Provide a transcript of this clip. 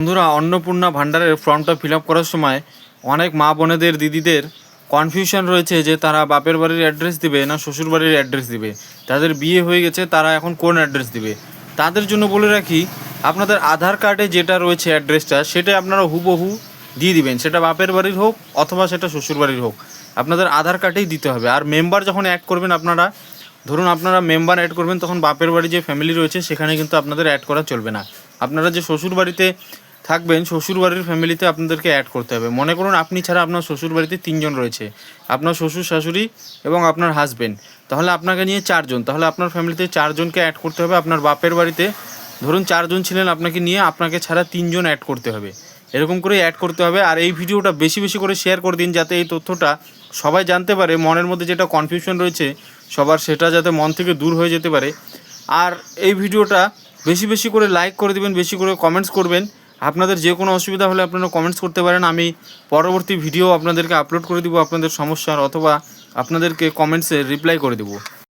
বন্ধুরা, অন্নপূর্ণা ভাণ্ডারের ফর্মটা ফিল আপ করার সময় অনেক মা বোনেদের দিদিদের কনফিউশন রয়েছে যে তারা বাপের বাড়ির অ্যাড্রেস দিবে না শ্বশুর বাড়ির অ্যাড্রেস দিবে। তাদের বিয়ে হয়ে গেছে, তারা এখন কোন অ্যাড্রেস দিবে। তাদের জন্য বলে রাখি, আপনাদের আধার কার্ডে যেটা রয়েছে অ্যাড্রেসটা সেটা আপনারা হুবহু দিয়ে দিবেন। সেটা বাপের বাড়ির হোক অথবা সেটা শ্বশুর বাড়ির হোক, আপনাদের আধার কার্ডেই দিতে হবে। আর মেম্বার যখন অ্যাড করবেন, আপনারা ধরুন আপনারা মেম্বার অ্যাড করবেন, তখন বাপের বাড়ি যে ফ্যামিলি রয়েছে সেখানে কিন্তু আপনাদের অ্যাড করা চলবে না। আপনারা যে শ্বশুর বাড়িতে থাকবেন, শ্বশুর বাড়ির ফ্যামিলিতে আপনাদেরকে অ্যাড করতে হবে। মনে করুন আপনি ছাড়া আপনার শ্বশুর বাড়িতে 3 জন রয়েছে, আপনার শ্বশুর শাশুড়ি এবং আপনার হাজবেন্ড, তাহলে আপনাকে নিয়ে 4 জন। তাহলে আপনার ফ্যামিলিতে 4 জনকে অ্যাড করতে হবে। আপনার বাপের বাড়িতে ধরুন 4 জন ছিলেন, আপনাকে নিয়ে আপনাকে ছাড়া 3 জন অ্যাড করতে হবে। এরকম করে অ্যাড করতে হবে। আর এই ভিডিওটা বেশি বেশি করে শেয়ার করে দিন, যাতে এই তথ্যটা সবাই জানতে পারে। মনের মধ্যে যেটা কনফিউশন রয়েছে সবার, সেটা যাতে মন থেকে দূর হয়ে যেতে পারে। আর এই ভিডিওটা বেশি বেশি করে লাইক করে দেবেন, বেশি করে কমেন্টস করবেন। আপনাদের যে কোনো অসুবিধা হলে আপনারা কমেন্টস করতে পারেন। আমি পরবর্তী ভিডিও আপনাদেরকে আপলোড করে দিব আপনাদের সমস্যার, অথবা আপনাদেরকে কমেন্টসে রিপ্লাই করে দেবো।